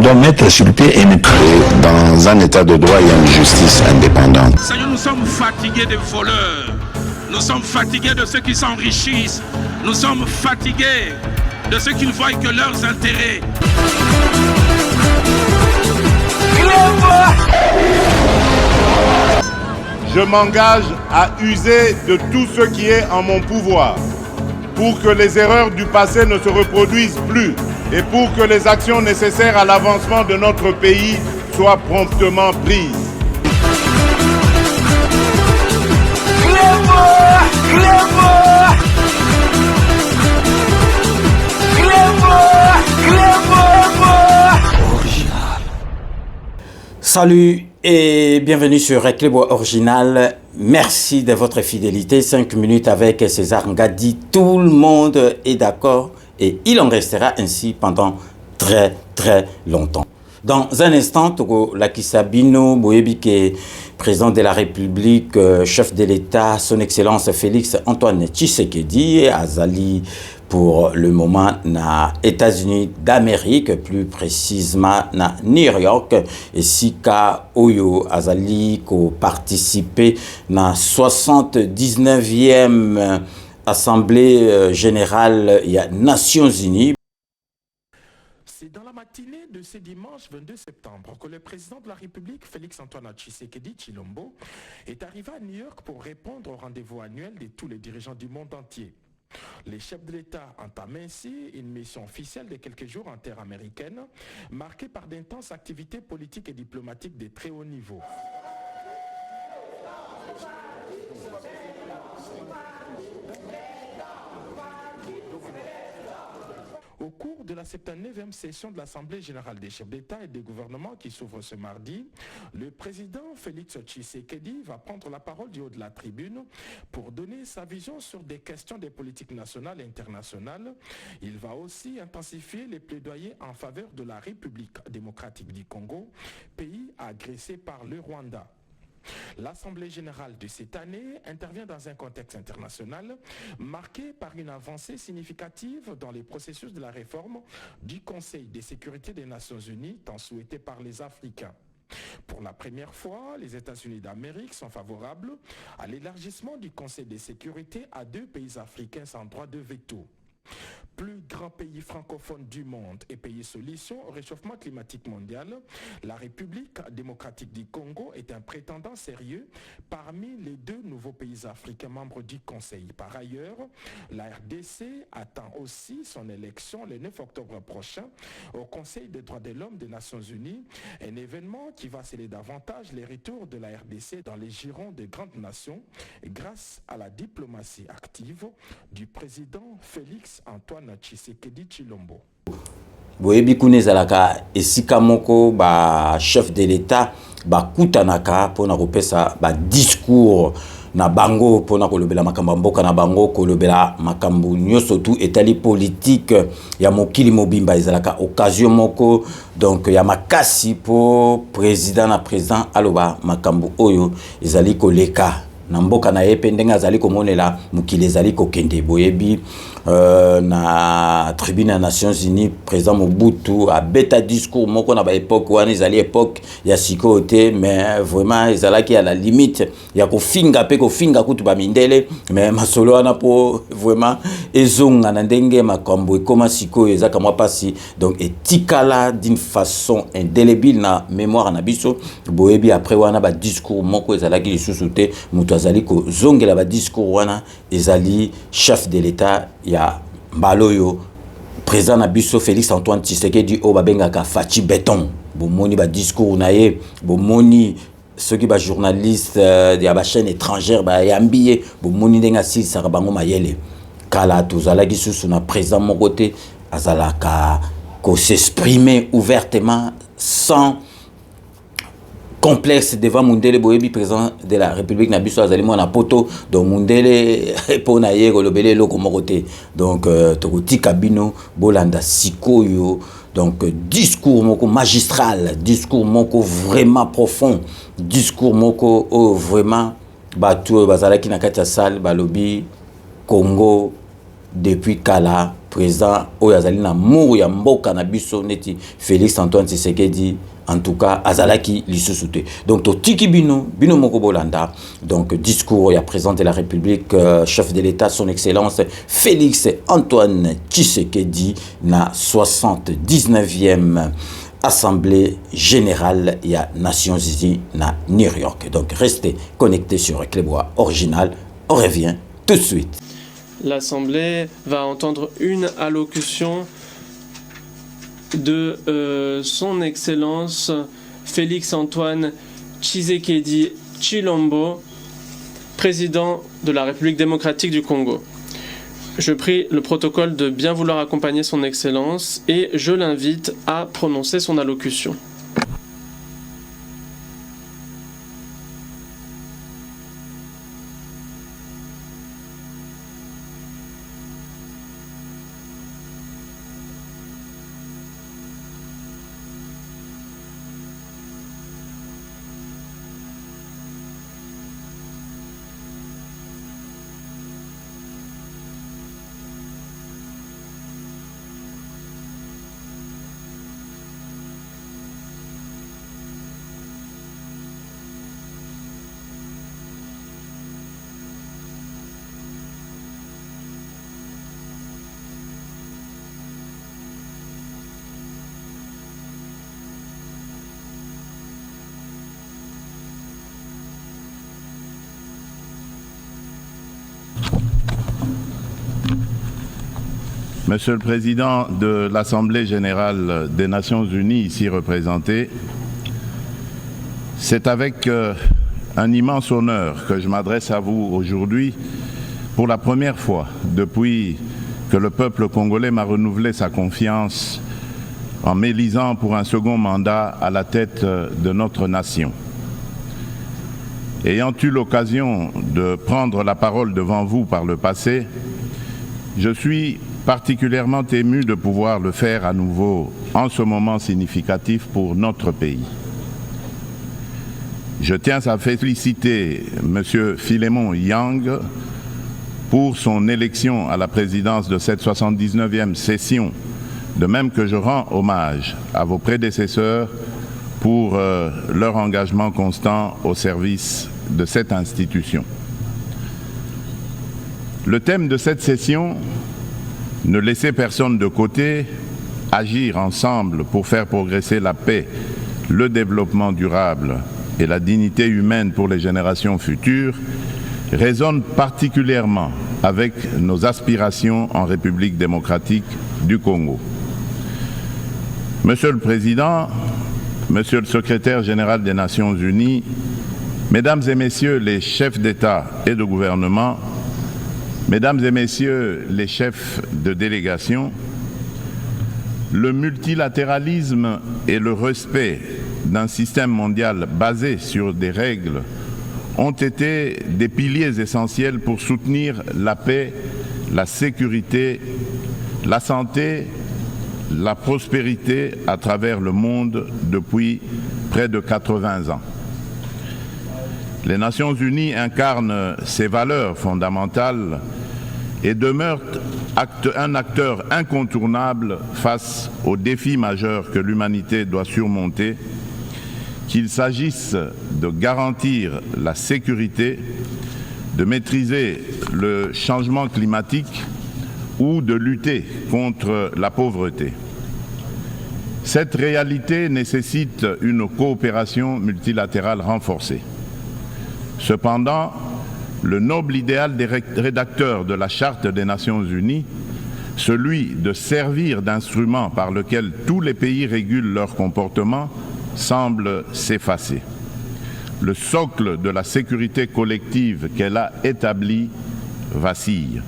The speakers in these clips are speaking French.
doit mettre sur le pied et neutre. Dans un état de droit, il y a une justice indépendante. Seigneur, nous sommes fatigués des voleurs. Nous sommes fatigués de ceux qui s'enrichissent. Nous sommes fatigués de ceux qui ne voient que leurs intérêts. Je m'engage à user de tout ce qui est en mon pouvoir pour que les erreurs du passé ne se reproduisent plus et pour que les actions nécessaires à l'avancement de notre pays soient promptement prises. Salut et bienvenue sur Clébo Original. Merci de votre fidélité. 5 minutes avec César Ngadi. Tout le monde est d'accord et il en restera ainsi pendant très longtemps. Dans un instant, Togo Lakisabino Boyebike, président de la République, chef de l'État, son Excellence Félix Antoine Tshisekedi, Azali pour le moment na États-Unis d'Amérique, plus précisément na New York, et Sika Oyo Azali ko participé na 79e Assemblée générale des Nations Unies. C'est dans la matinée de ce dimanche 22 septembre que le président de la République, Félix-Antoine Tshisekedi Tshilombo, est arrivé à New York pour répondre au rendez-vous annuel de tous les dirigeants du monde entier. Les chefs de l'État entament ainsi une mission officielle de quelques jours en terre américaine, marquée par d'intenses activités politiques et diplomatiques de très haut niveau. Au cours de la 79e session de l'Assemblée générale des chefs d'État et des gouvernements qui s'ouvre ce mardi, le président Félix Tshisekedi va prendre la parole du haut de la tribune pour donner sa vision sur des questions des politiques nationales et internationales. Il va aussi intensifier les plaidoyers en faveur de la République démocratique du Congo, pays agressé par le Rwanda. L'Assemblée générale de cette année intervient dans un contexte international marqué par une avancée significative dans les processus de la réforme du Conseil de sécurité des Nations Unies, tant souhaité par les Africains. Pour la première fois, les États-Unis d'Amérique sont favorables à l'élargissement du Conseil de sécurité à 2 pays africains sans droit de veto. Plus grand pays francophone du monde et pays solution au réchauffement climatique mondial, la République démocratique du Congo est un prétendant sérieux parmi les 2 nouveaux pays africains membres du Conseil. Par ailleurs, la RDC attend aussi son élection le 9 octobre prochain au Conseil des droits de l'homme des Nations Unies, un événement qui va sceller davantage les retours de la RDC dans les girons des grandes nations grâce à la diplomatie active du président Félix-Antoine Tshisekedi Tshilombo. Boyebi kune zalaka esika moko ba chef de l'État ba kutanaka pona kopesa ba discours na bango pona kolobela makambo mboka na bango kolobela makambo nyoso tu etali politique ya mokili mobimba ezalaka occasion moko donc ya makasi po président aloba makambo oyo ezali koleka na mboka na ye pe ndenge azali komonela mokili ezali kokende boyebi na tribune des Nations Unies président Mobutu a beta discours moko na ba époque wana ezali époque ya sikote mais vraiment ezalaki à la limite ya kofinga kutu ba mindele mais masolo wana po vraiment ezonga na ndenge makambo ekoma siko ezaka mwa pasi donc etikala d'une façon indélébile na mémoire na biso boyebi après wana ba discours moko ezalaki lisusu te mutu azali ko zongela ba discours wana ezali chef de l'État ya Mbaloyo président na biso Félix Antoine Tshisekedi o babengaka faci béton bomoni ba discours na ye bomoni ceux qui ba journalistes de ba chaîne étrangère ba yambiye bomoni ndenga sisaka bango mayele kala tozalaki susu na président mokote azalaka ko s'exprimer ouvertement sans complexe devant Mundele Boyebi président de la République na biso azali mwana poto donc Mundele pona ye kolobele loko mokote donc tokoti kabino bolanda sikoyo donc discours moko magistral discours moko vraiment profond discours moko vraiment batu bazalaki na kati ya salle balobi Congo depuis kala président Oyazali na mouru ya mboka na biso neti Félix Antoine Tshisekedi en tout cas azalaki lisusu. Donc totiki bino moko bolanda. Donc discours ya président de la République, chef de l'État, son excellence Félix Antoine Tshisekedi na 79e Assemblée générale des Nations Unies na New York. Donc restez connectés sur Clébois Original. On revient tout de suite. L'Assemblée va entendre une allocution de son excellence Félix Antoine Tshisekedi Tshilombo, président de la République démocratique du Congo. Je prie le protocole de bien vouloir accompagner son excellence et je l'invite à prononcer son allocution. Monsieur le Président de l'Assemblée générale des Nations Unies, ici représenté, c'est avec un immense honneur que je m'adresse à vous aujourd'hui pour la première fois depuis que le peuple congolais m'a renouvelé sa confiance en m'élisant pour un second mandat à la tête de notre nation. Ayant eu l'occasion de prendre la parole devant vous par le passé, je suis particulièrement ému de pouvoir le faire à nouveau en ce moment significatif pour notre pays. Je tiens à féliciter M. Philémon Yang pour son élection à la présidence de cette 79e session, de même que je rends hommage à vos prédécesseurs pour leur engagement constant au service de cette institution. Le thème de cette session, ne laisser personne de côté, agir ensemble pour faire progresser la paix, le développement durable et la dignité humaine pour les générations futures, résonne particulièrement avec nos aspirations en République démocratique du Congo. Monsieur le Président, Monsieur le Secrétaire général des Nations Unies, Mesdames et Messieurs les chefs d'État et de gouvernement, Mesdames et Messieurs les chefs de délégation, le multilatéralisme et le respect d'un système mondial basé sur des règles ont été des piliers essentiels pour soutenir la paix, la sécurité, la santé, la prospérité à travers le monde depuis près de 80 ans. Les Nations Unies incarnent ces valeurs fondamentales et demeurent un acteur incontournable face aux défis majeurs que l'humanité doit surmonter, qu'il s'agisse de garantir la sécurité, de maîtriser le changement climatique ou de lutter contre la pauvreté. Cette réalité nécessite une coopération multilatérale renforcée. Cependant, le noble idéal des rédacteurs de la Charte des Nations Unies, celui de servir d'instrument par lequel tous les pays régulent leur comportement, semble s'effacer. Le socle de la sécurité collective qu'elle a établi vacille.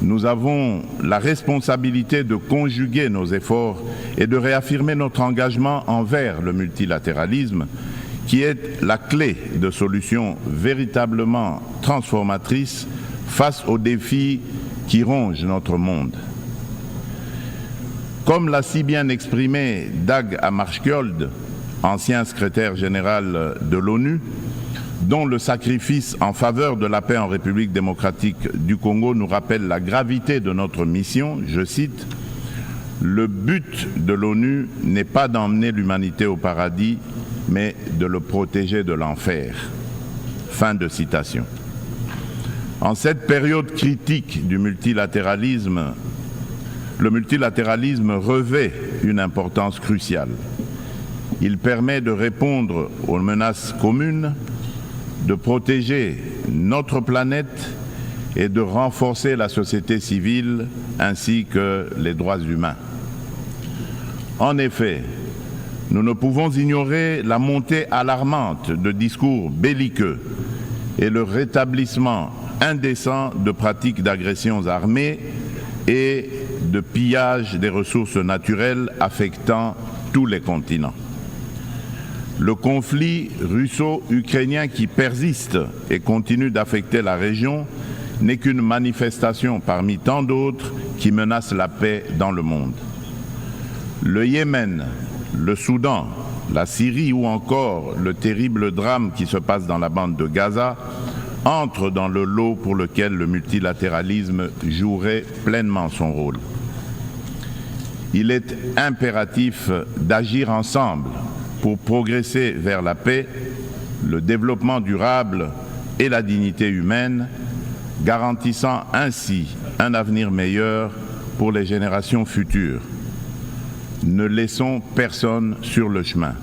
Nous avons la responsabilité de conjuguer nos efforts et de réaffirmer notre engagement envers le multilatéralisme, qui est la clé de solutions véritablement transformatrices face aux défis qui rongent notre monde. Comme l'a si bien exprimé Dag Hammarskjöld, ancien secrétaire général de l'ONU, dont le sacrifice en faveur de la paix en République démocratique du Congo nous rappelle la gravité de notre mission. Je cite, « Le but de l'ONU n'est pas d'emmener l'humanité au paradis, mais de le protéger de l'enfer. » Fin de citation. En cette période critique du multilatéralisme, le multilatéralisme revêt une importance cruciale. Il permet de répondre aux menaces communes, de protéger notre planète et de renforcer la société civile ainsi que les droits humains. En effet, nous ne pouvons ignorer la montée alarmante de discours belliqueux et le rétablissement indécent de pratiques d'agressions armées et de pillage des ressources naturelles affectant tous les continents. Le conflit russo-ukrainien qui persiste et continue d'affecter la région n'est qu'une manifestation parmi tant d'autres qui menacent la paix dans le monde. Le Yémen, le Soudan, la Syrie ou encore le terrible drame qui se passe dans la bande de Gaza entrent dans le lot pour lequel le multilatéralisme jouerait pleinement son rôle. Il est impératif d'agir ensemble pour progresser vers la paix, le développement durable et la dignité humaine, garantissant ainsi un avenir meilleur pour les générations futures. Ne laissons personne sur le chemin.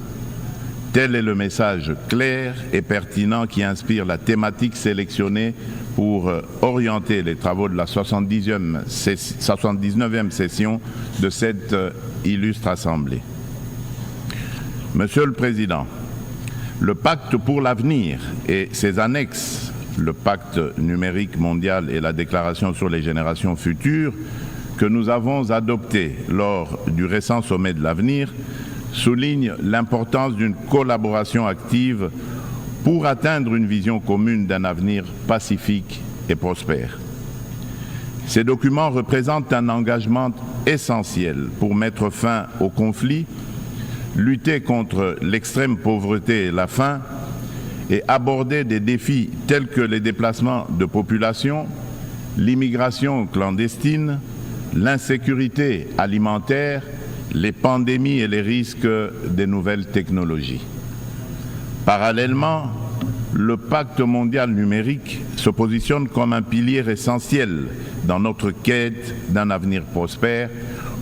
Tel est le message clair et pertinent qui inspire la thématique sélectionnée pour orienter les travaux de la 79e session de cette illustre Assemblée. Monsieur le Président, le Pacte pour l'avenir et ses annexes, le Pacte numérique mondial et la Déclaration sur les générations futures, que nous avons adopté lors du récent sommet de l'avenir, souligne l'importance d'une collaboration active pour atteindre une vision commune d'un avenir pacifique et prospère. Ces documents représentent un engagement essentiel pour mettre fin au conflit, lutter contre l'extrême pauvreté et la faim et aborder des défis tels que les déplacements de population, l'immigration clandestine, l'insécurité alimentaire, les pandémies et les risques des nouvelles technologies. Parallèlement, le pacte mondial numérique se positionne comme un pilier essentiel dans notre quête d'un avenir prospère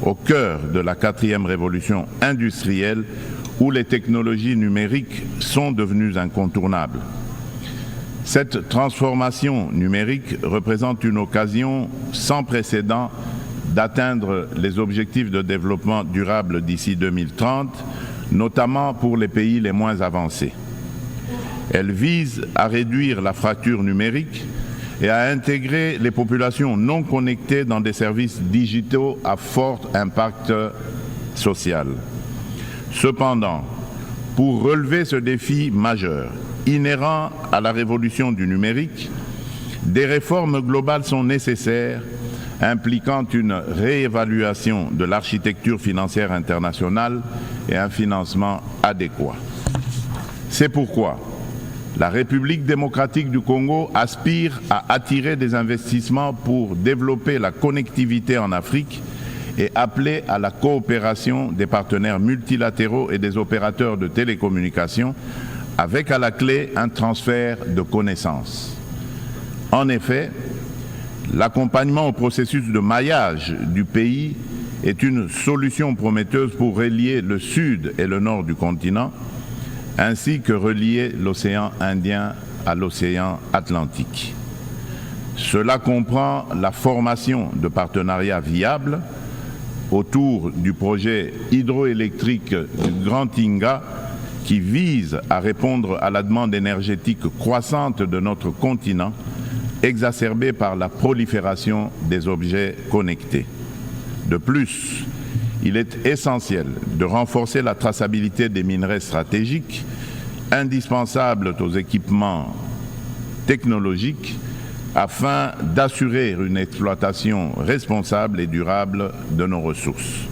au cœur de la 4e révolution industrielle où les technologies numériques sont devenues incontournables. Cette transformation numérique représente une occasion sans précédent d'atteindre les objectifs de développement durable d'ici 2030, notamment pour les pays les moins avancés. Elle vise à réduire la fracture numérique et à intégrer les populations non connectées dans des services digitaux à fort impact social. Cependant, pour relever ce défi majeur, inhérent à la révolution du numérique, des réformes globales sont nécessaires, impliquant une réévaluation de l'architecture financière internationale et un financement adéquat. C'est pourquoi la République démocratique du Congo aspire à attirer des investissements pour développer la connectivité en Afrique et appeler à la coopération des partenaires multilatéraux et des opérateurs de télécommunications avec à la clé un transfert de connaissances. En effet, l'accompagnement au processus de maillage du pays est une solution prometteuse pour relier le sud et le nord du continent, ainsi que relier l'océan Indien à l'océan Atlantique. Cela comprend la formation de partenariats viables autour du projet hydroélectrique du Grand Inga qui vise à répondre à la demande énergétique croissante de notre continent, exacerbée par la prolifération des objets connectés. De plus, il est essentiel de renforcer la traçabilité des minerais stratégiques, indispensables aux équipements technologiques, afin d'assurer une exploitation responsable et durable de nos ressources.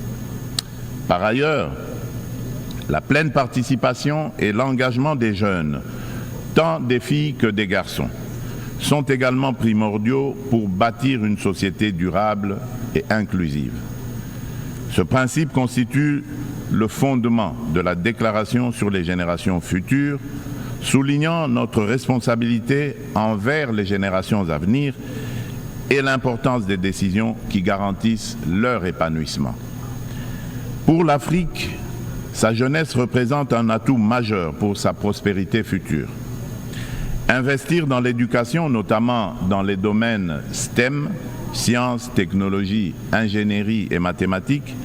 Par ailleurs, la pleine participation et l'engagement des jeunes tant des filles que des garçons, sont également primordiaux pour bâtir une société durable et inclusive. Ce principe constitue le fondement de la Déclaration sur les générations futures, soulignant notre responsabilité envers les générations à venir et l'importance des décisions qui garantissent leur épanouissement. Pour l'Afrique, sa jeunesse représente un atout majeur pour sa prospérité future. Investir dans l'éducation, notamment dans les domaines STEM, sciences, technologies, ingénierie et mathématiques,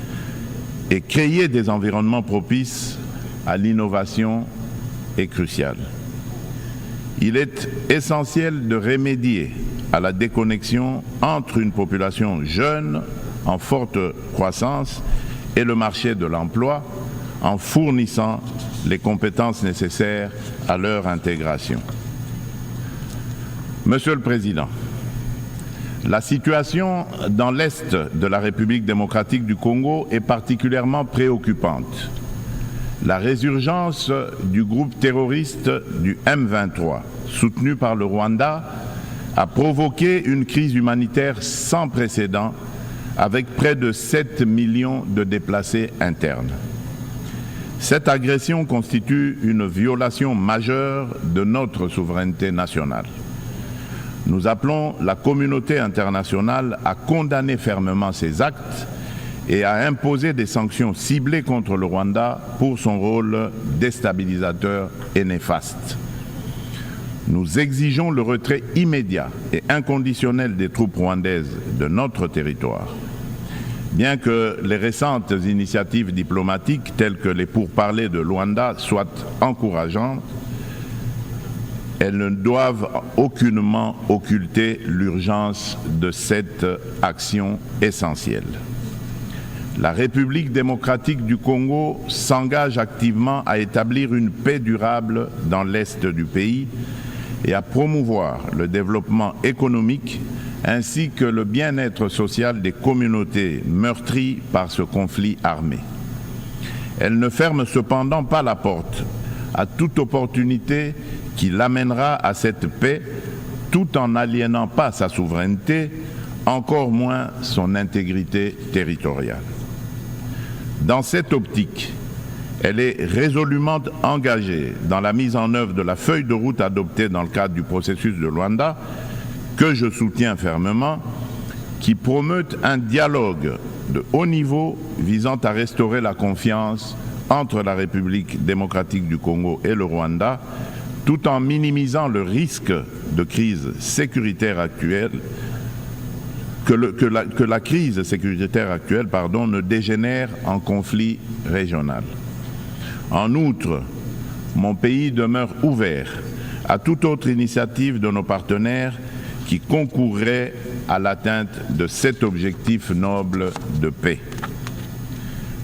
et créer des environnements propices à l'innovation est crucial. Il est essentiel de remédier à la déconnexion entre une population jeune en forte croissance et le marché de l'emploi en fournissant les compétences nécessaires à leur intégration. Monsieur le Président, la situation dans l'Est de la République démocratique du Congo est particulièrement préoccupante. La résurgence du groupe terroriste du M23, soutenu par le Rwanda, a provoqué une crise humanitaire sans précédent avec près de 7 millions de déplacés internes. Cette agression constitue une violation majeure de notre souveraineté nationale. Nous appelons la communauté internationale à condamner fermement ces actes et à imposer des sanctions ciblées contre le Rwanda pour son rôle déstabilisateur et néfaste. Nous exigeons le retrait immédiat et inconditionnel des troupes rwandaises de notre territoire. Bien que les récentes initiatives diplomatiques telles que les pourparlers de Luanda soient encourageantes, elles ne doivent aucunement occulter l'urgence de cette action essentielle. La République démocratique du Congo s'engage activement à établir une paix durable dans l'Est du pays et à promouvoir le développement économique ainsi que le bien-être social des communautés meurtries par ce conflit armé. Elle ne ferme cependant pas la porte à toute opportunité qui l'amènera à cette paix tout en n'aliénant pas sa souveraineté, encore moins son intégrité territoriale. Dans cette optique, elle est résolument engagée dans la mise en œuvre de la feuille de route adoptée dans le cadre du processus de Luanda, que je soutiens fermement, qui promeut un dialogue de haut niveau visant à restaurer la confiance entre la République démocratique du Congo et le Rwanda, tout en minimisant le risque de crise sécuritaire actuelle, que la crise sécuritaire actuelle ne dégénère en conflit régional. En outre, mon pays demeure ouvert à toute autre initiative de nos partenaires qui concourrait à l'atteinte de cet objectif noble de paix.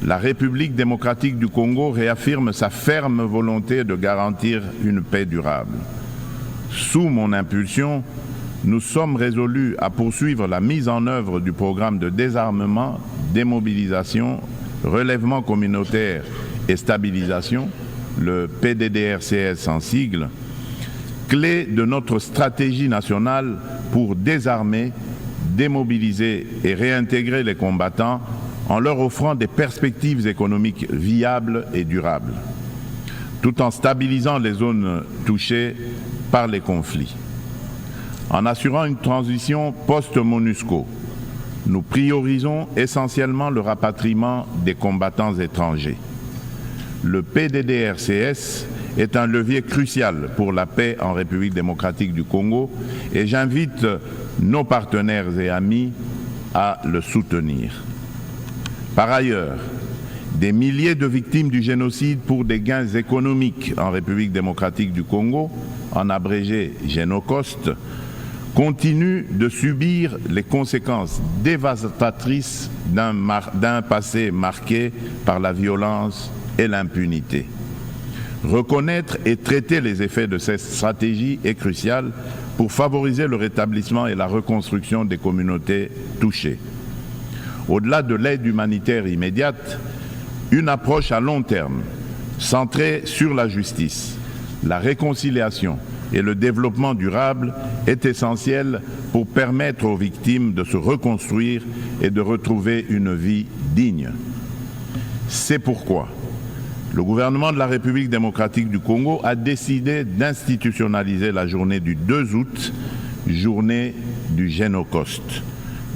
La République démocratique du Congo réaffirme sa ferme volonté de garantir une paix durable. Sous mon impulsion, nous sommes résolus à poursuivre la mise en œuvre du programme de désarmement, démobilisation, relèvement communautaire et stabilisation, le PDDRCS en sigle, clé de notre stratégie nationale pour désarmer, démobiliser et réintégrer les combattants en leur offrant des perspectives économiques viables et durables, tout en stabilisant les zones touchées par les conflits. En assurant une transition post-MONUSCO, nous priorisons essentiellement le rapatriement des combattants étrangers. Le PDDRCS est un levier crucial pour la paix en République démocratique du Congo et j'invite nos partenaires et amis à le soutenir. Par ailleurs, des milliers de victimes du génocide pour des gains économiques en République démocratique du Congo, en abrégé Génocost, continuent de subir les conséquences dévastatrices d'un passé marqué par la violence et l'impunité. Reconnaître et traiter les effets de cette stratégie est crucial pour favoriser le rétablissement et la reconstruction des communautés touchées. Au-delà de l'aide humanitaire immédiate, une approche à long terme, centrée sur la justice, la réconciliation et le développement durable est essentiel pour permettre aux victimes de se reconstruire et de retrouver une vie digne. C'est pourquoi le gouvernement de la République démocratique du Congo a décidé d'institutionnaliser la journée du 2 août, journée du Génocauste,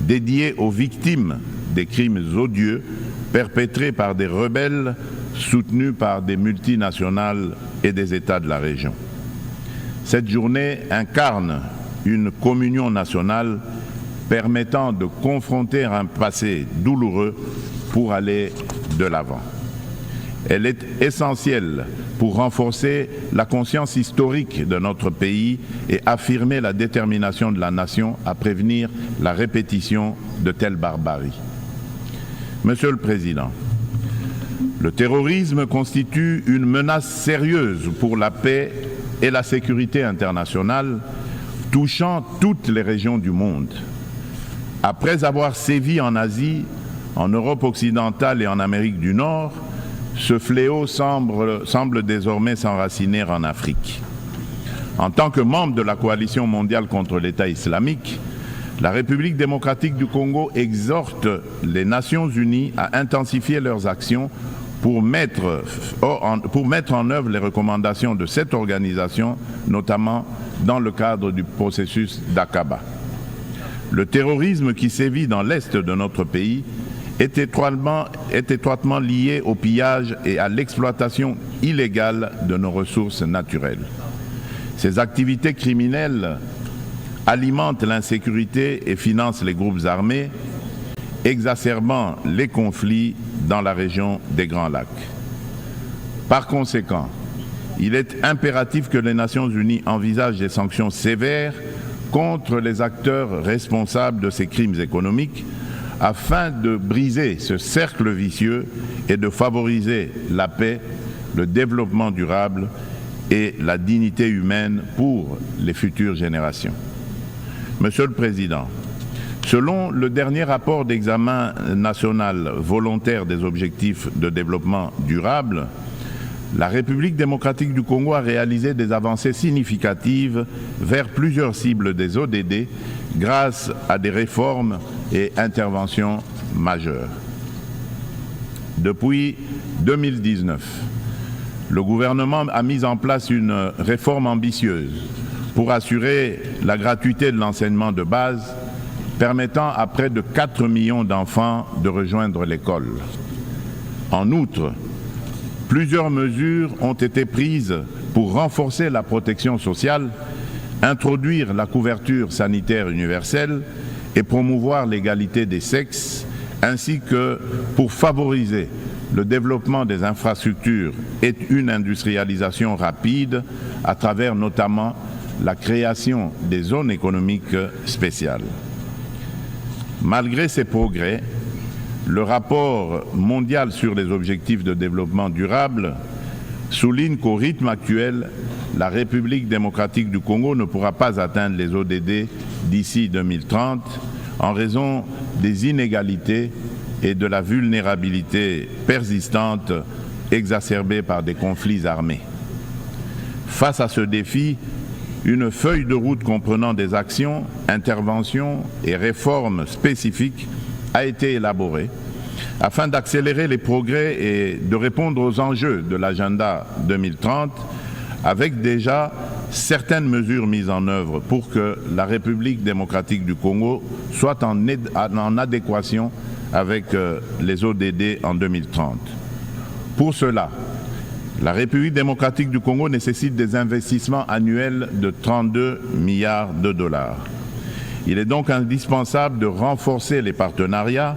dédiée aux victimes des crimes odieux perpétrés par des rebelles soutenus par des multinationales et des États de la région. Cette journée incarne une communion nationale permettant de confronter un passé douloureux pour aller de l'avant. Elle est essentielle pour renforcer la conscience historique de notre pays et affirmer la détermination de la nation à prévenir la répétition de telles barbaries. Monsieur le Président, le terrorisme constitue une menace sérieuse pour la paix et la sécurité internationale, touchant toutes les régions du monde. Après avoir sévi en Asie, en Europe occidentale et en Amérique du Nord, ce fléau semble désormais s'enraciner en Afrique. En tant que membre de la coalition mondiale contre l'État islamique, la République démocratique du Congo exhorte les Nations unies à intensifier leurs actions pour mettre en œuvre les recommandations de cette organisation, notamment dans le cadre du processus d'Aqaba. Le terrorisme qui sévit dans l'est de notre pays est étroitement lié au pillage et à l'exploitation illégale de nos ressources naturelles. Ces activités criminelles alimentent l'insécurité et financent les groupes armés, exacerbant les conflits dans la région des Grands Lacs. Par conséquent, il est impératif que les Nations unies envisagent des sanctions sévères contre les acteurs responsables de ces crimes économiques afin de briser ce cercle vicieux et de favoriser la paix, le développement durable et la dignité humaine pour les futures générations. Monsieur le Président, selon le dernier rapport d'examen national volontaire des objectifs de développement durable, la République démocratique du Congo a réalisé des avancées significatives vers plusieurs cibles des ODD grâce à des réformes et interventions majeures. Depuis 2019, le gouvernement a mis en place une réforme ambitieuse pour assurer la gratuité de l'enseignement de base, permettant à près de 4 millions d'enfants de rejoindre l'école. En outre, plusieurs mesures ont été prises pour renforcer la protection sociale, introduire la couverture sanitaire universelle et promouvoir l'égalité des sexes, ainsi que pour favoriser le développement des infrastructures et une industrialisation rapide à travers notamment la création des zones économiques spéciales. Malgré ces progrès, le rapport mondial sur les objectifs de développement durable souligne qu'au rythme actuel, la République démocratique du Congo ne pourra pas atteindre les ODD d'ici 2030 en raison des inégalités et de la vulnérabilité persistante exacerbée par des conflits armés. Face à ce défi, une feuille de route comprenant des actions, interventions et réformes spécifiques a été élaborée afin d'accélérer les progrès et de répondre aux enjeux de l'agenda 2030 avec déjà certaines mesures mises en œuvre pour que la République démocratique du Congo soit en adéquation avec les ODD en 2030. Pour cela, la République démocratique du Congo nécessite des investissements annuels de 32 milliards de dollars. Il est donc indispensable de renforcer les partenariats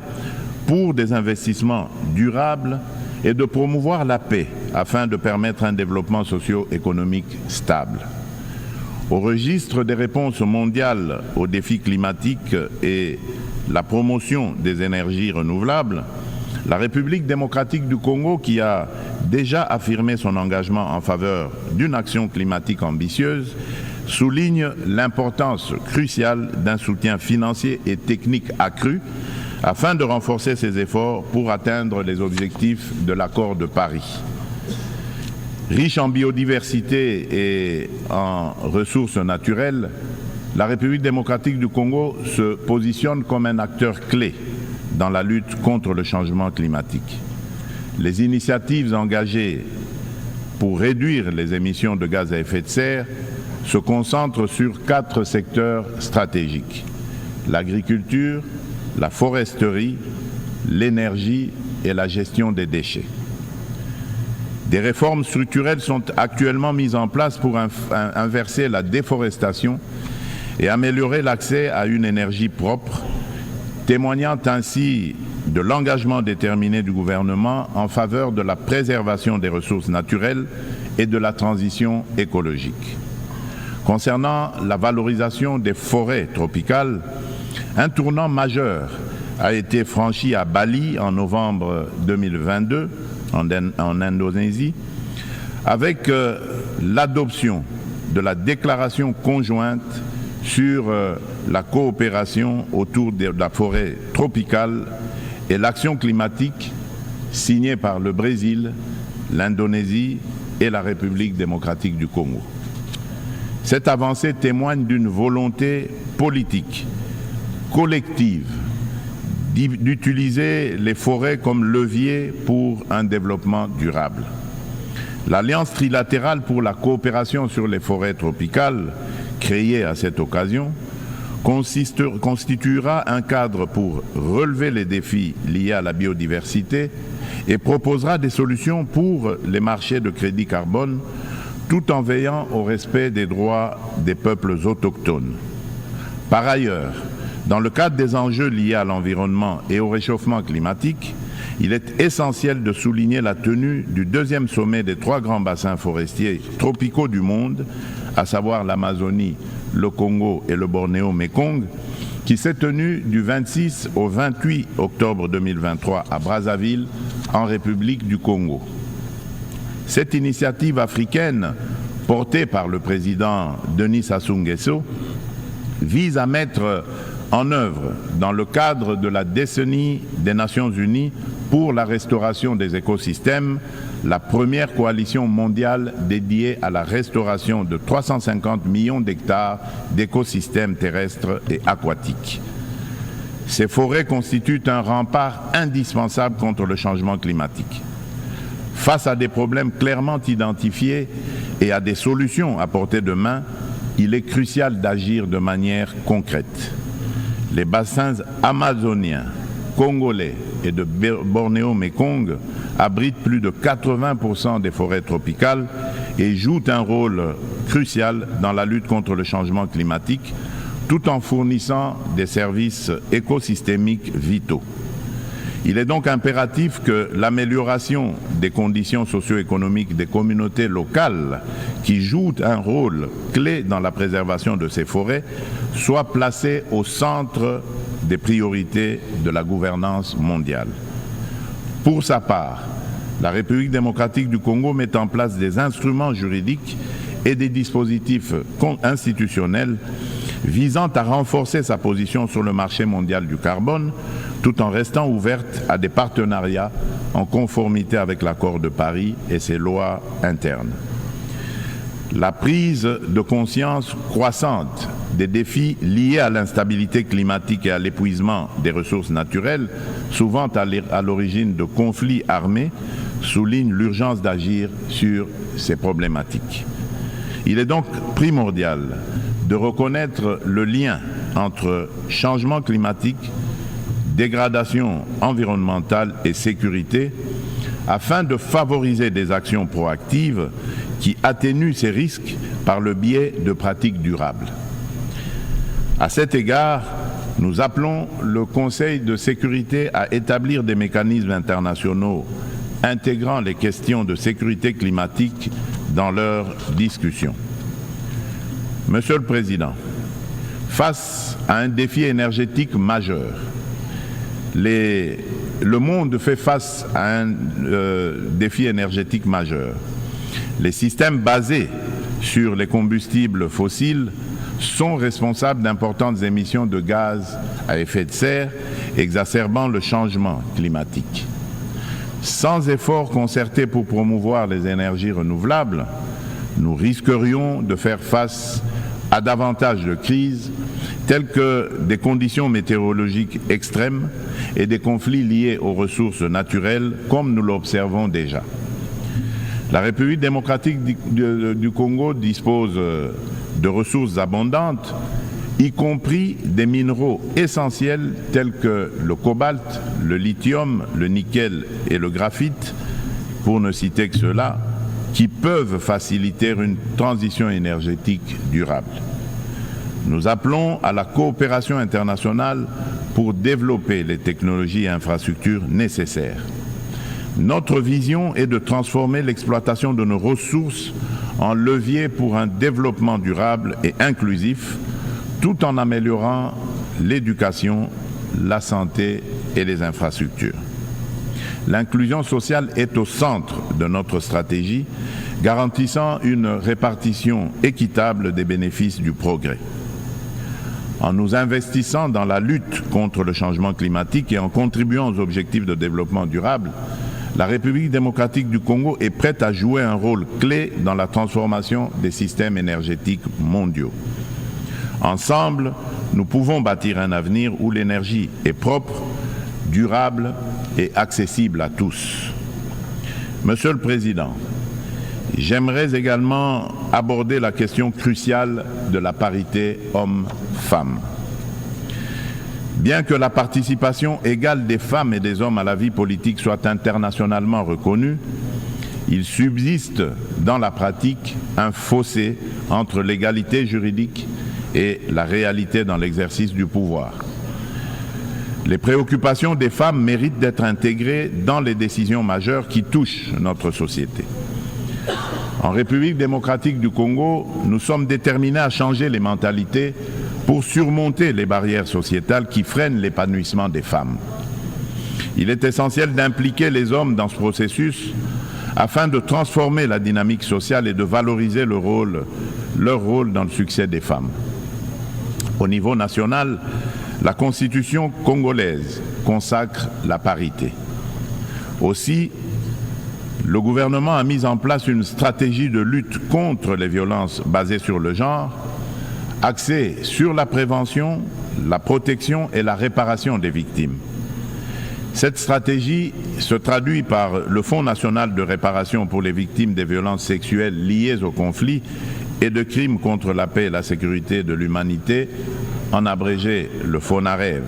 pour des investissements durables et de promouvoir la paix afin de permettre un développement socio-économique stable. Au registre des réponses mondiales aux défis climatiques et la promotion des énergies renouvelables, la République démocratique du Congo, qui a déjà affirmé son engagement en faveur d'une action climatique ambitieuse, souligne l'importance cruciale d'un soutien financier et technique accru afin de renforcer ses efforts pour atteindre les objectifs de l'accord de Paris. Riche en biodiversité et en ressources naturelles, la République démocratique du Congo se positionne comme un acteur clé dans la lutte contre le changement climatique. Les initiatives engagées pour réduire les émissions de gaz à effet de serre se concentrent sur 4 secteurs stratégiques: l'agriculture, la foresterie, l'énergie et la gestion des déchets. Des réformes structurelles sont actuellement mises en place pour inverser la déforestation et améliorer l'accès à une énergie propre, témoignant ainsi de l'engagement déterminé du gouvernement en faveur de la préservation des ressources naturelles et de la transition écologique. Concernant la valorisation des forêts tropicales, un tournant majeur a été franchi à Bali en novembre 2022, en Indonésie, avec l'adoption de la déclaration conjointe sur la coopération autour de la forêt tropicale et l'action climatique signée par le Brésil, l'Indonésie et la République démocratique du Congo. Cette avancée témoigne d'une volonté politique collective d'utiliser les forêts comme levier pour un développement durable. L'Alliance trilatérale pour la coopération sur les forêts tropicales, créée à cette occasion, constituera un cadre pour relever les défis liés à la biodiversité et proposera des solutions pour les marchés de crédit carbone, tout en veillant au respect des droits des peuples autochtones. Par ailleurs, dans le cadre des enjeux liés à l'environnement et au réchauffement climatique, il est essentiel de souligner la tenue du 2e sommet des 3 grands bassins forestiers tropicaux du monde, à savoir l'Amazonie, le Congo et le Bornéo-Mékong, qui s'est tenu du 26 au 28 octobre 2023 à Brazzaville, en République du Congo. Cette initiative africaine, portée par le président Denis Sassou Nguesso, vise à mettre en œuvre, dans le cadre de la décennie des Nations Unies pour la restauration des écosystèmes, la première coalition mondiale dédiée à la restauration de 350 millions d'hectares d'écosystèmes terrestres et aquatiques. Ces forêts constituent un rempart indispensable contre le changement climatique. Face à des problèmes clairement identifiés et à des solutions à portée de main, il est crucial d'agir de manière concrète. Les bassins amazoniens, congolais et de Bornéo-Mékong abritent plus de 80% des forêts tropicales et jouent un rôle crucial dans la lutte contre le changement climatique, tout en fournissant des services écosystémiques vitaux. Il est donc impératif que l'amélioration des conditions socio-économiques des communautés locales qui jouent un rôle clé dans la préservation de ces forêts soit placée au centre des priorités de la gouvernance mondiale. Pour sa part, la République démocratique du Congo met en place des instruments juridiques et des dispositifs institutionnels visant à renforcer sa position sur le marché mondial du carbone, tout en restant ouverte à des partenariats en conformité avec l'accord de Paris et ses lois internes. La prise de conscience croissante des défis liés à l'instabilité climatique et à l'épuisement des ressources naturelles, souvent à l'origine de conflits armés, souligne l'urgence d'agir sur ces problématiques. Il est donc primordial de reconnaître le lien entre changement climatique, dégradation environnementale et sécurité, afin de favoriser des actions proactives qui atténuent ces risques par le biais de pratiques durables. À cet égard, nous appelons le Conseil de sécurité à établir des mécanismes internationaux intégrant les questions de sécurité climatique dans leurs discussions. Monsieur le Président, face à un défi énergétique majeur, le monde fait face à un défi énergétique majeur. Les systèmes basés sur les combustibles fossiles sont responsables d'importantes émissions de gaz à effet de serre, exacerbant le changement climatique. Sans effort concerté pour promouvoir les énergies renouvelables, nous risquerions de faire face à davantage de crises telles que des conditions météorologiques extrêmes et des conflits liés aux ressources naturelles comme nous l'observons déjà. La République démocratique du Congo dispose de ressources abondantes, y compris des minéraux essentiels tels que le cobalt, le lithium, le nickel et le graphite, pour ne citer que ceux-là, qui peuvent faciliter une transition énergétique durable. Nous appelons à la coopération internationale pour développer les technologies et infrastructures nécessaires. Notre vision est de transformer l'exploitation de nos ressources en levier pour un développement durable et inclusif, tout en améliorant l'éducation, la santé et les infrastructures. L'inclusion sociale est au centre de notre stratégie, garantissant une répartition équitable des bénéfices du progrès. En nous investissant dans la lutte contre le changement climatique et en contribuant aux objectifs de développement durable, la République démocratique du Congo est prête à jouer un rôle clé dans la transformation des systèmes énergétiques mondiaux. Ensemble, nous pouvons bâtir un avenir où l'énergie est propre, durable et accessible à tous. Monsieur le Président, j'aimerais également aborder la question cruciale de la parité homme-femme. Bien que la participation égale des femmes et des hommes à la vie politique soit internationalement reconnue, il subsiste dans la pratique un fossé entre l'égalité juridique et la réalité dans l'exercice du pouvoir. Les préoccupations des femmes méritent d'être intégrées dans les décisions majeures qui touchent notre société. En République démocratique du Congo, nous sommes déterminés à changer les mentalités pour surmonter les barrières sociétales qui freinent l'épanouissement des femmes. Il est essentiel d'impliquer les hommes dans ce processus afin de transformer la dynamique sociale et de valoriser leur rôle dans le succès des femmes. Au niveau national, la Constitution congolaise consacre la parité. Aussi, le gouvernement a mis en place une stratégie de lutte contre les violences basées sur le genre, axée sur la prévention, la protection et la réparation des victimes. Cette stratégie se traduit par le Fonds national de réparation pour les victimes des violences sexuelles liées au conflit et de crimes contre la paix et la sécurité de l'humanité, en abrégé le FONAREV.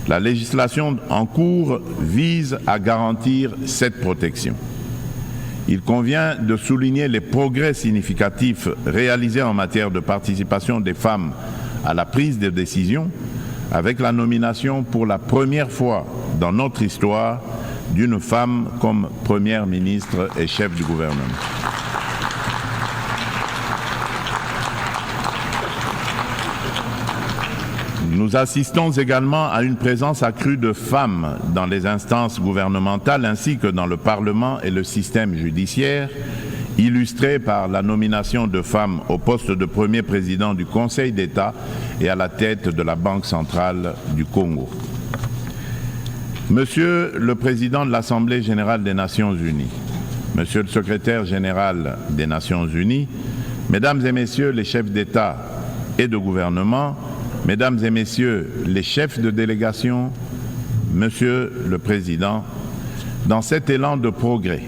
La législation en cours vise à garantir cette protection. Il convient de souligner les progrès significatifs réalisés en matière de participation des femmes à la prise de décision, avec la nomination pour la première fois dans notre histoire d'une femme comme première ministre et chef du gouvernement. Nous assistons également à une présence accrue de femmes dans les instances gouvernementales ainsi que dans le Parlement et le système judiciaire, illustrée par la nomination de femmes au poste de premier président du Conseil d'État et à la tête de la Banque centrale du Congo. Monsieur le Président de l'Assemblée générale des Nations unies, Monsieur le Secrétaire général des Nations unies, Mesdames et Messieurs les chefs d'État et de gouvernement, Mesdames et Messieurs les chefs de délégation, Monsieur le Président, dans cet élan de progrès,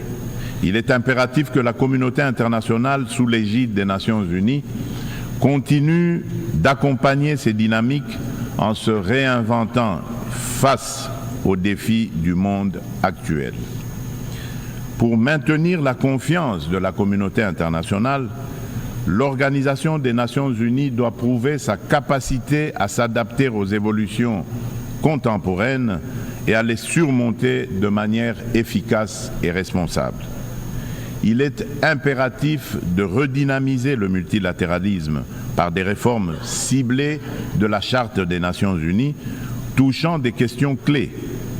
il est impératif que la communauté internationale, sous l'égide des Nations unies, continue d'accompagner ces dynamiques en se réinventant face aux défis du monde actuel. Pour maintenir la confiance de la communauté internationale, l'Organisation des Nations unies doit prouver sa capacité à s'adapter aux évolutions contemporaines et à les surmonter de manière efficace et responsable. Il est impératif de redynamiser le multilatéralisme par des réformes ciblées de la Charte des Nations unies, touchant des questions clés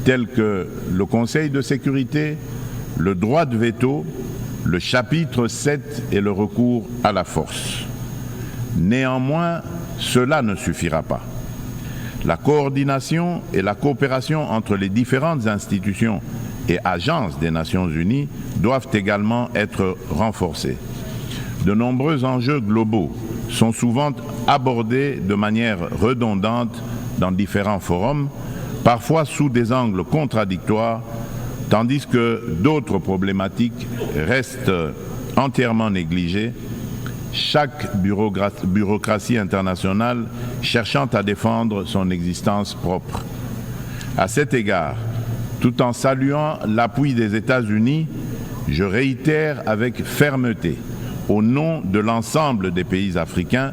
telles que le Conseil de sécurité, le droit de veto, le chapitre 7 et le recours à la force. Néanmoins, cela ne suffira pas. La coordination et la coopération entre les différentes institutions et agences des Nations Unies doivent également être renforcées. De nombreux enjeux globaux sont souvent abordés de manière redondante dans différents forums, parfois sous des angles contradictoires, tandis que d'autres problématiques restent entièrement négligées, chaque bureaucratie internationale cherchant à défendre son existence propre. À cet égard, tout en saluant l'appui des États-Unis, je réitère avec fermeté, au nom de l'ensemble des pays africains,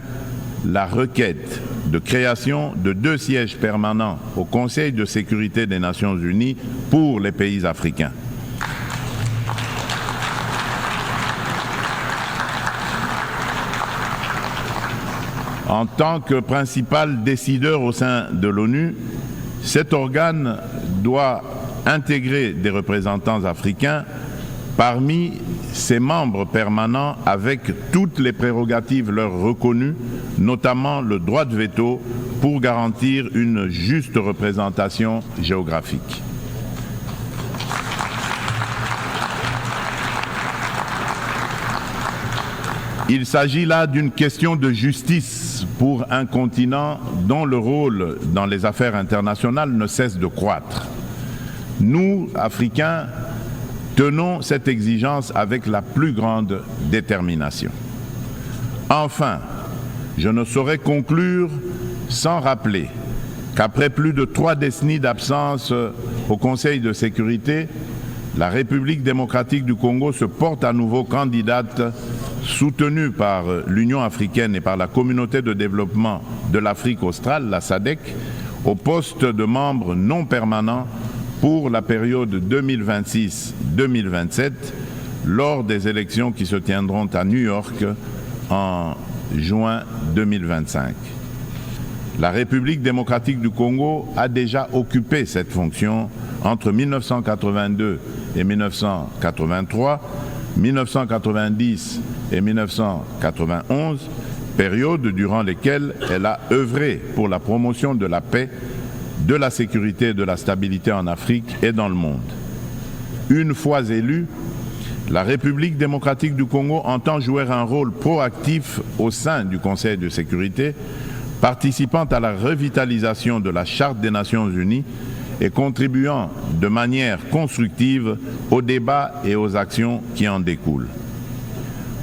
la requête de création de 2 sièges permanents au Conseil de sécurité des Nations Unies pour les pays africains. En tant que principal décideur au sein de l'ONU, cet organe doit intégrer des représentants africains parmi ses membres permanents avec toutes les prérogatives leur reconnues, notamment le droit de veto pour garantir une juste représentation géographique. Il s'agit là d'une question de justice pour un continent dont le rôle dans les affaires internationales ne cesse de croître. Nous, Africains, tenons cette exigence avec la plus grande détermination. Enfin, je ne saurais conclure sans rappeler qu'après plus de 3 décennies d'absence au Conseil de sécurité, la République démocratique du Congo se porte à nouveau candidate, soutenue par l'Union africaine et par la communauté de développement de l'Afrique australe, la SADC, au poste de membre non permanent pour la période 2026-2027, lors des élections qui se tiendront à New York en juin 2025. La République démocratique du Congo a déjà occupé cette fonction entre 1982 et 1983, 1990 et 1991, période durant lesquelles elle a œuvré pour la promotion de la paix, de la sécurité et de la stabilité en Afrique et dans le monde. Une fois élue, la République démocratique du Congo entend jouer un rôle proactif au sein du Conseil de sécurité, participant à la revitalisation de la Charte des Nations Unies et contribuant de manière constructive aux débats et aux actions qui en découlent.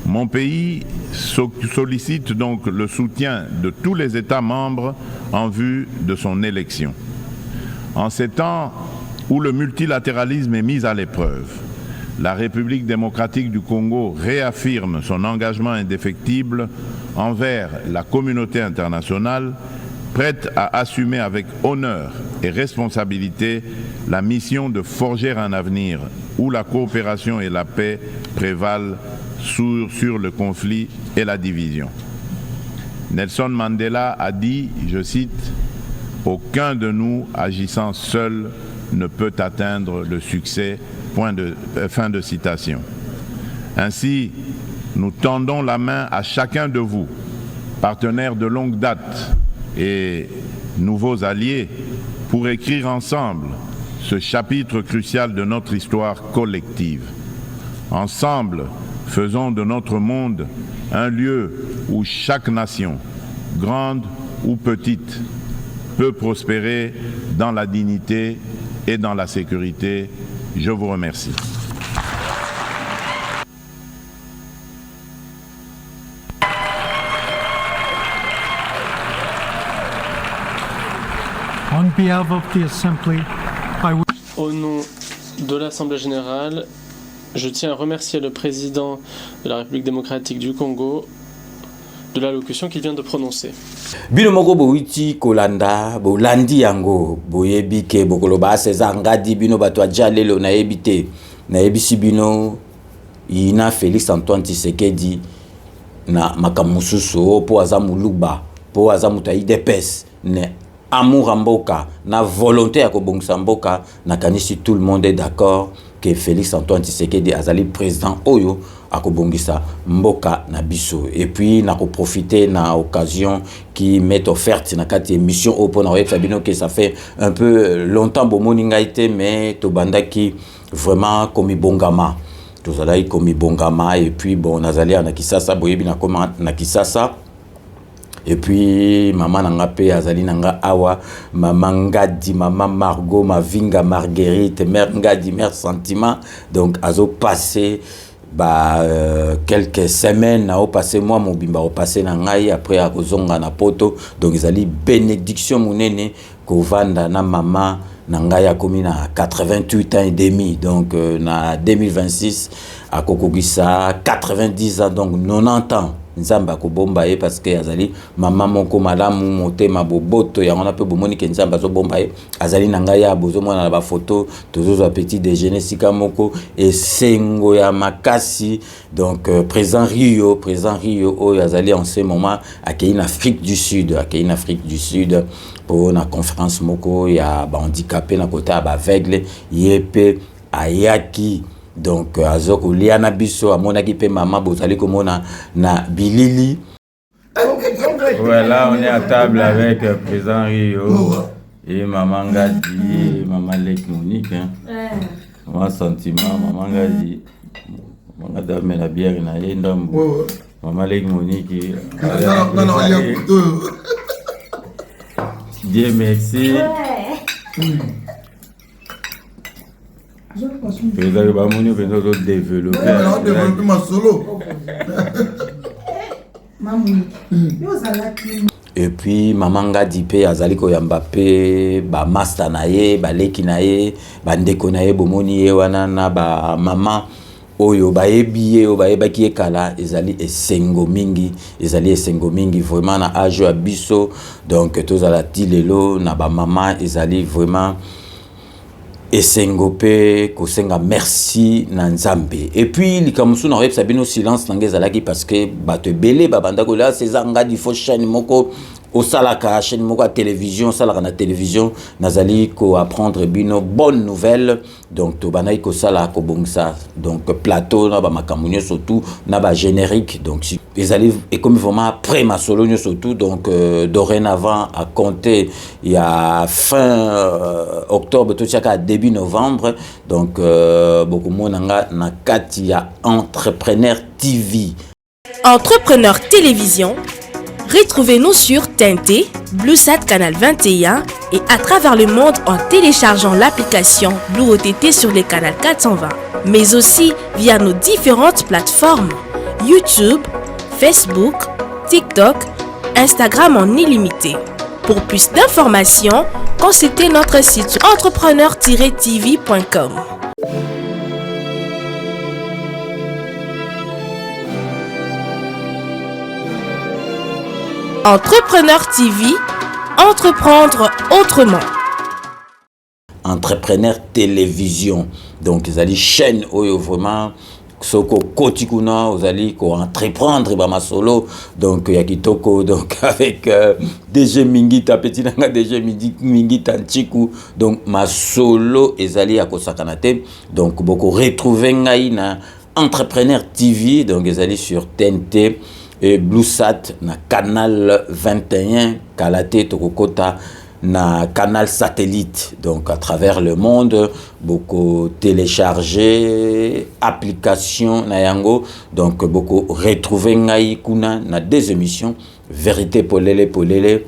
Mon pays sollicite donc le soutien de tous les États membres en vue de son élection. En ces temps où le multilatéralisme est mis à l'épreuve, la République démocratique du Congo réaffirme son engagement indéfectible envers la communauté internationale, prête à assumer avec honneur et responsabilité la mission de forger un avenir où la coopération et la paix prévalent sur le conflit et la division. Nelson Mandela a dit, je cite, « Aucun de nous agissant seul ne peut atteindre le succès ». Fin de citation. Ainsi, nous tendons la main à chacun de vous, partenaires de longue date et nouveaux alliés, pour écrire ensemble ce chapitre crucial de notre histoire collective. Ensemble, faisons de notre monde un lieu où chaque nation, grande ou petite, peut prospérer dans la dignité et dans la sécurité. Je vous remercie. On behalf of the Assembly, Au nom de l'Assemblée générale, je tiens à remercier le président de la République démocratique du Congo de l'allocution qu'il vient de prononcer. Bino moko bouiti kolanda bolandi yango boyebi ke bokoloba César Ngadi bino bato ajalelo na yebite na yebisi bino ina Félix Antoine Tshisekedi na makamususu po azamuluba po azamuta IDPS ne amour mboka na volonté ya kobongisa mboka na kanisi tout le monde est d'accord que Félix Antoine Tshisekedi azali président oyo akobongisa mboka na biso. Et puis na profiter na occasion qui m'est offerte na kati émission au pona Fabino que ça fait un peu longtemps bomoni ngaité mais to banda qui vraiment comme bongama. Tous allai comme bongama et puis bon nazali na Kisasa boyebi na comment na Kisasa. Et puis maman nanga pe azali nanga awa maman Ngadi, maman Margot, ma vinga Marguerite, mère Ngadi, mère Sentiment. Donc azo passé quelques semaines na passé moi mon bimba au passé na ngai après a kozonga na poto. Donc ezali bénédiction munene ko vanda na maman na ngai a komi na 88 ans et demi. Donc na 2026 a kokogisa 90 ans donc 90 ans. Nzamba ko bomba ye parce que azali maman moko malamu motema boboto ya on peut bomoni ke nzamba zo bomba ye azali nanga ya bozo mona na ba photo tozo petit déjeuner sika moko et sengo ya makasi. Donc présent Rio oyo azali en ce moment en Afrique du Sud pour na conférence moko ya ba handicapé na côté ba aveugle yepe ayaki. Donc azoko liana biso amona ki pe maman bozali komona na bilili. Voilà, on est à table avec président Rio et maman Ngadi, maman Lek Monique hein. Maman Sentiment, maman Ngadi. Maman Ngadi met la bière na ndambo. Maman Lek Monique. Dieu merci. Et puis maman Ngadi pe azali ko yamba pe ba master na ye ba leki na ye ba ndeko na ye bomoni ye wana na ba maman oyo ba ebiye o ba ebaki ekala ezali esengo mingi vraiment na âge ya biso. Donc tozala tilelo na ba maman ezali vraiment esengo pe kosenga merci na nzambe. Et puis likamusu na rep sabino silence nangezalaki parce que bato belé babanda ko la César Ngadi fo chaîne moko au salaka chaîne moko à télévision salaka na télévision nazali ko apprendre bino bonne nouvelle. Donc to banai ko sala ko bongsa donc plateau na ba makamunyo surtout na ba générique. Donc ils allaient et comme vraiment après ma solo surtout donc dorénavant à compter il y a fin octobre tout ça début novembre. Donc beaucoup monanga na kati ya Entrepreneur TV. Entrepreneur Télévision. Retrouvez-nous sur TNT, BlueSat Canal 21 et à travers le monde en téléchargeant l'application Blue OTT sur les canaux 420, mais aussi via nos différentes plateformes YouTube, Facebook, TikTok, Instagram en illimité. Pour plus d'informations, consultez notre site entrepreneur-tv.com. Entrepreneur TV, entreprendre autrement. Entrepreneur Télévision. Donc, ils allaient chaîne oyo vraiment soko kotikuna vous allez ko entreprendre ba masolo donc ya kitoko donc avec DG Mingita petit nanga DG Mingita Nchiku donc masolo ezali akosakanate donc beaucoup retrouver ngai na Entrepreneur TV donc ezali sur TNT et BlueSat na canal 21 Kalate Tokokota na canal satellite donc à travers le monde beaucoup télécharger application na yango donc beaucoup retrouver ngai kuna na des émissions vérité polele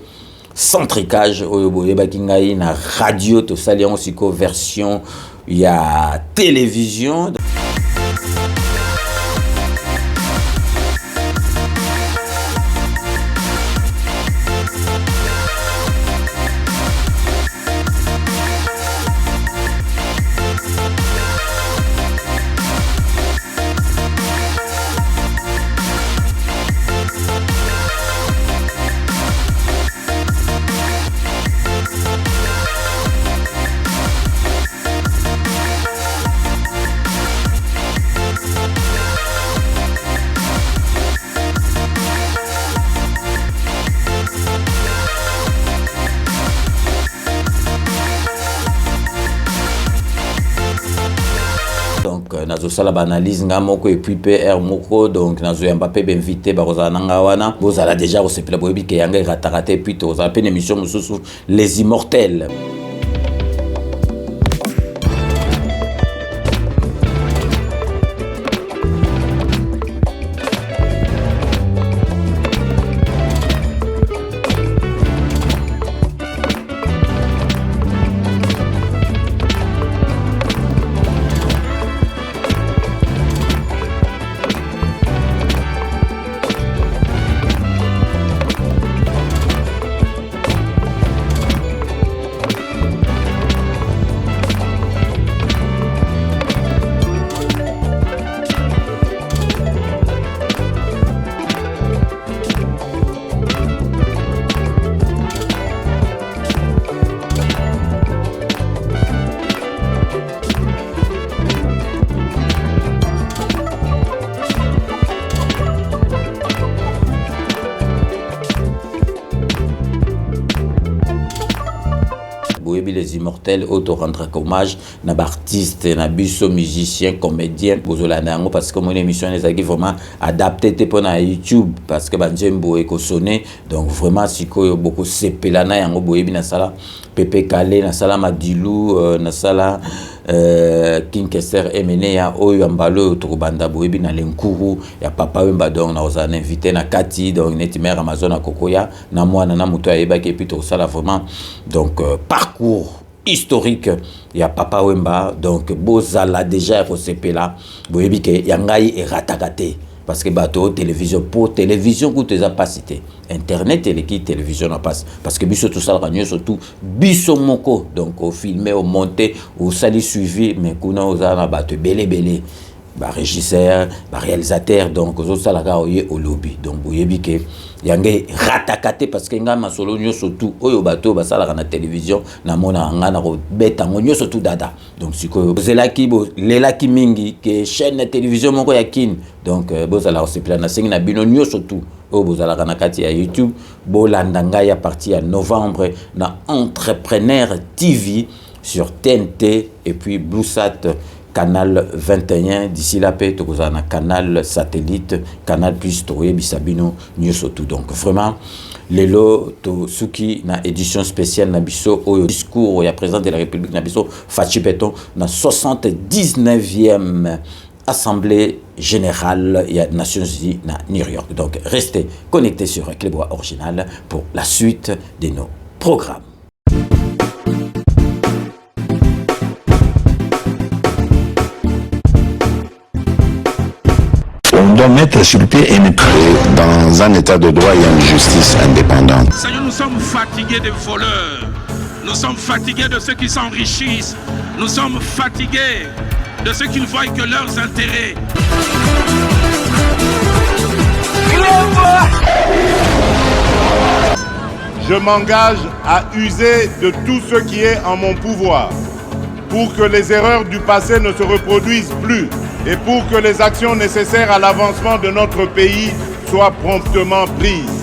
centricage oyo boyebaki ngai na radio to sali siko version ya télévision. nazosala banalise nga moko et puis PR moko donc nazoyamba pe invité bakozala nanga wana bozala déjà kosepela boyebi ke yanga eratakate et puis tozala pe une émission mosusu Les Immortels. Les Immortels, auto rendre hommage na artiste, na biso musicien, comédien, parce que mon émission est vraiment adaptée pour na YouTube parce que banjembo eko sonné donc vraiment siko beaucoup sepelana yango boyebi na sala Pepe Kale na sala Madilu na sala King Kester Emene ya oyo ambalo tokobanda boyebi na lenkuru ya papa wemba donc na ozana invité na Kati donc neti mère Amazon à Kokoya na mwana na muto ayeba ke puis sala vraiment donc parcours historique ya papa wemba donc bozala déjà ko sepela boyebi ke yangai e ratakate parce que bateau télévision pour télévision que tu n'as pas cité internet et l'équipe télévision n'a pas parce que biso tout ça la surtout biso moko donc au filmer au monter au sali suivi mais kuna ozana bateau belé ba régisseur ba réalisateur donc aux ça la au lobby donc boyebi ke yangai ratakate parce que nga masolo nyo surtout oyo bateau ba sala na télévision na mona nga na ko beta nyo surtout dada donc siko zelaki bo lelaki mingi ke chaîne télévision moko ya kin donc bozala aussi plan na singi na bino nyo surtout o bozala kana kati ya YouTube bolanda nga ya partie à novembre na Entrepreneur TV sur TNT et puis Bluesat Canal 21 d'ici là peut tokozana na canal satellite Canal Plus Toye Bisabino Nyosotu donc vraiment lelo to suki na édition spéciale na biso au discours ya président de la République na biso Fachi Beton na 79e Assemblée Générale des Nations Unies na New York. Donc restez connectés sur Clébois Original pour la suite de nos programmes. On doit mettre sur pied et mettre dans un état de droit et une justice indépendante. Seigneur, nous sommes fatigués des voleurs. Nous sommes fatigués de ceux qui s'enrichissent. Nous sommes fatigués de ceux qui ne voient que leurs intérêts. Je m'engage à user de tout ce qui est en mon pouvoir pour que les erreurs du passé ne se reproduisent plus et pour que les actions nécessaires à l'avancement de notre pays soient promptement prises.